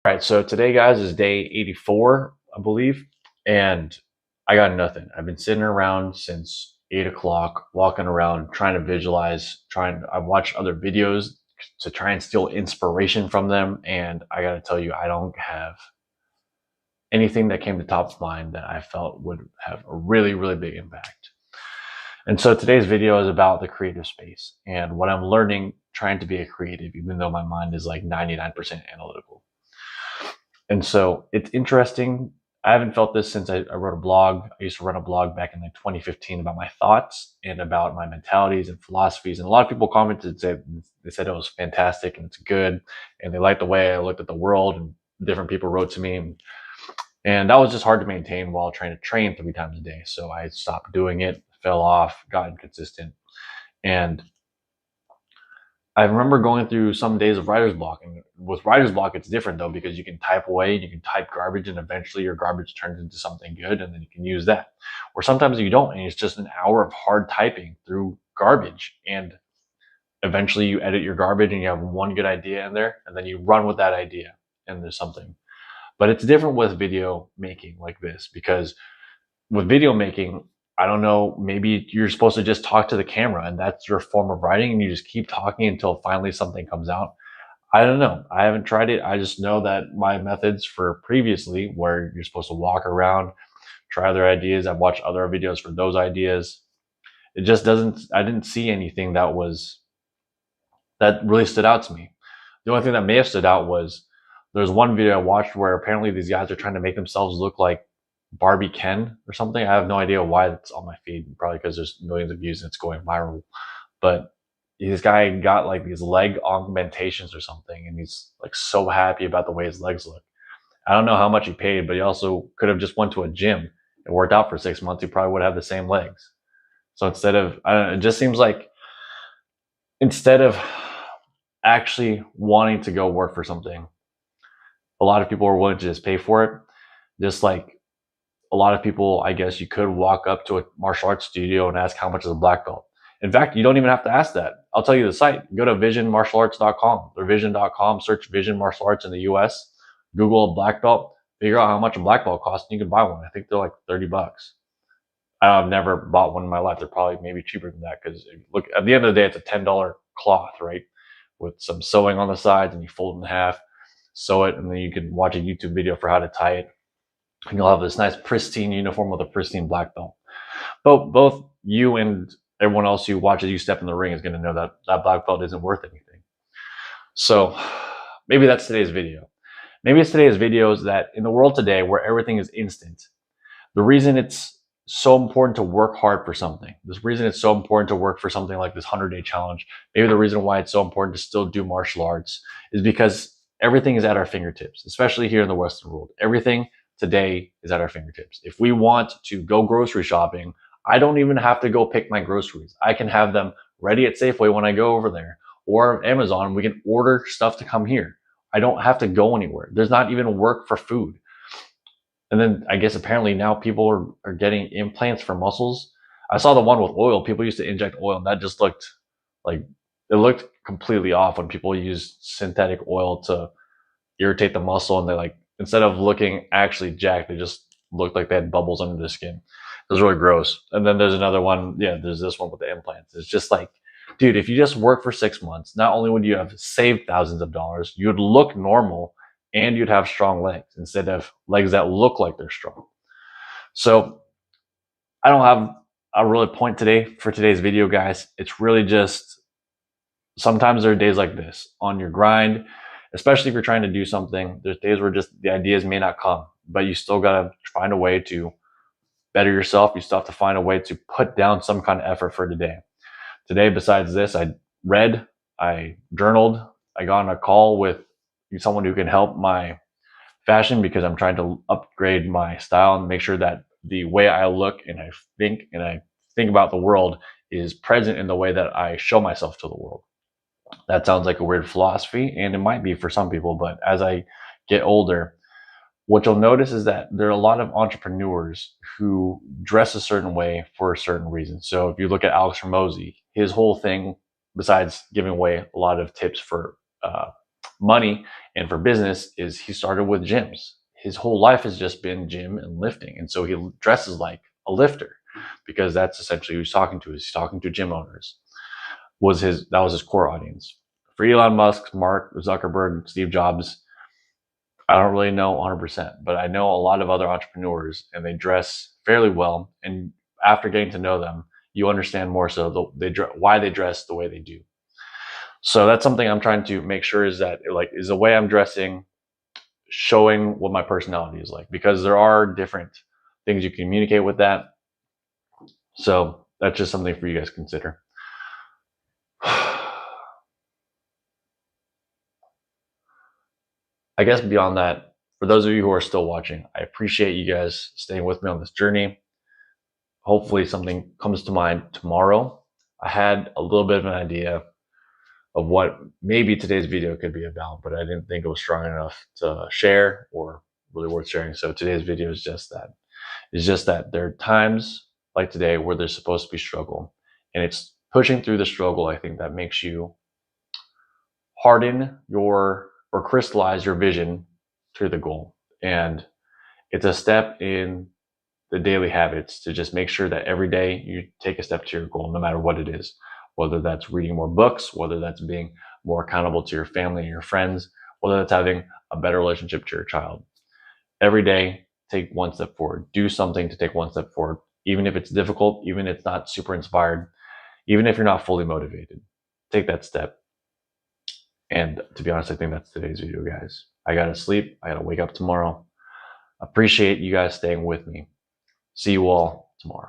All right, so today, guys, is day 84, I believe, and I got nothing. I've been sitting around since 8 o'clock, walking around, trying to visualize, I've watched other videos to try and steal inspiration from them, and I got to tell you, I don't have anything that came to top of mind that I felt would have a really, really big impact. And so today's video is about the creative space and what I'm learning trying to be a creative, even though my mind is like 99% analytical. And so it's interesting. I haven't felt this since I wrote a blog. I used to run a blog back in like 2015 about my thoughts and about my mentalities and philosophies. And a lot of people commented, they said it was fantastic and it's good. And they liked the way I looked at the world, and different people wrote to me. And that was just hard to maintain while trying to train 3 times a day. So I stopped doing it, fell off, got inconsistent. And I remember going through some days of writer's block, and with writer's block, it's different though, because you can type away, you can type garbage, and eventually your garbage turns into something good, and then you can use that. Or sometimes you don't, and it's just an hour of hard typing through garbage, and eventually you edit your garbage and you have one good idea in there, and then you run with that idea, and there's something. But it's different with video making like this, because with video making, I don't know, maybe you're supposed to just talk to the camera and that's your form of writing, and you just keep talking until finally something comes out. I don't know. I haven't tried it. I just know that my methods for previously, where you're supposed to walk around, try other ideas. I've watched other videos for those ideas. It just doesn't, I didn't see anything that really stood out to me. The only thing that may have stood out was there's one video I watched where apparently these guys are trying to make themselves look like Barbie Ken or something. I have no idea why it's on my feed, probably because there's millions of views and it's going viral. But this guy got like these leg augmentations or something, and he's like so happy about the way his legs look. I don't know how much he paid, but he also could have just went to a gym and worked out for 6 months. He probably would have the same legs. So instead of, I don't know, it just seems like instead of actually wanting to go work for something, a lot of people are willing to just pay for it. Just like a lot of people, I guess you could walk up to a martial arts studio and ask how much is a black belt. In fact, you don't even have to ask that. I'll tell you the site. Go to visionmartialarts.com or vision.com, search Vision Martial Arts in the US, Google a black belt, figure out how much a black belt costs, and you can buy one. I think they're like 30 bucks. I've never bought one in my life. They're probably maybe cheaper than that, because look, at the end of the day, it's a $10 cloth, right? With some sewing on the sides, and you fold it in half, sew it, and then you can watch a YouTube video for how to tie it. And you'll have this nice pristine uniform with a pristine black belt. But both you and everyone else who watches you step in the ring is going to know that that black belt isn't worth anything. So maybe that's today's video. Maybe it's today's video is that in the world today where everything is instant, the reason it's so important to work hard for something, this reason it's so important to work for something like this 100-day challenge, maybe the reason why it's so important to still do martial arts is because everything is at our fingertips, especially here in the Western world. Everything today is at our fingertips. If we want to go grocery shopping, I don't even have to go pick my groceries. I can have them ready at Safeway when I go over there, or Amazon. We can order stuff to come here. I don't have to go anywhere. There's not even work for food. And then I guess apparently now people are getting implants for muscles. I saw the one with oil. People used to inject oil, and that just looked like, it looked completely off when people use synthetic oil to irritate the muscle, and they like, instead of looking actually jacked, they just looked like they had bubbles under the skin. It was really gross. And then there's another one. Yeah, there's this one with the implants. It's just like, dude, if you just work for 6 months, not only would you have saved thousands of dollars, you would look normal and you'd have strong legs instead of legs that look like they're strong. So I don't have a really point today for today's video, guys. It's really just, sometimes there are days like this on your grind, especially if you're trying to do something. There's days where just the ideas may not come, but you still got to find a way to better yourself. You still have to find a way to put down some kind of effort for today. Today, besides this, I read, I journaled, I got on a call with someone who can help my fashion, because I'm trying to upgrade my style and make sure that the way I look and I think about the world is present in the way that I show myself to the world. That sounds like a weird philosophy, and it might be for some people, but as I get older, what you'll notice is that there are a lot of entrepreneurs who dress a certain way for a certain reason. So if you look at Alex Hormozi, his whole thing, besides giving away a lot of tips for money and for business is he started with gyms. His whole life has just been gym and lifting. And so he dresses like a lifter because that's essentially who he's talking to. He's talking to gym owners. That was his core audience. For Elon Musk, Mark Zuckerberg, Steve Jobs, I don't really know 100%, but I know a lot of other entrepreneurs and they dress fairly well. And after getting to know them, you understand more so why they dress the way they do. So that's something I'm trying to make sure is that is the way I'm dressing showing what my personality is like, because there are different things you communicate with that. So that's just something for you guys to consider. I guess beyond that, for those of you who are still watching, I appreciate you guys staying with me on this journey. Hopefully something comes to mind tomorrow. I had a little bit of an idea of what maybe today's video could be about, but I didn't think it was strong enough to share or really worth sharing. So today's video is just that. It's just that there are times like today where there's supposed to be struggle, and it's pushing through the struggle, I think, that makes you harden or crystallize your vision to the goal. And it's a step in the daily habits to just make sure that every day you take a step to your goal, no matter what it is, whether that's reading more books, whether that's being more accountable to your family and your friends, whether that's having a better relationship to your child. Every day, take one step forward. Do something to take one step forward, even if it's difficult, even if it's not super inspired, even if you're not fully motivated. Take that step. And to be honest, I think that's today's video, guys. I gotta sleep. I gotta wake up tomorrow. Appreciate you guys staying with me. See you all tomorrow.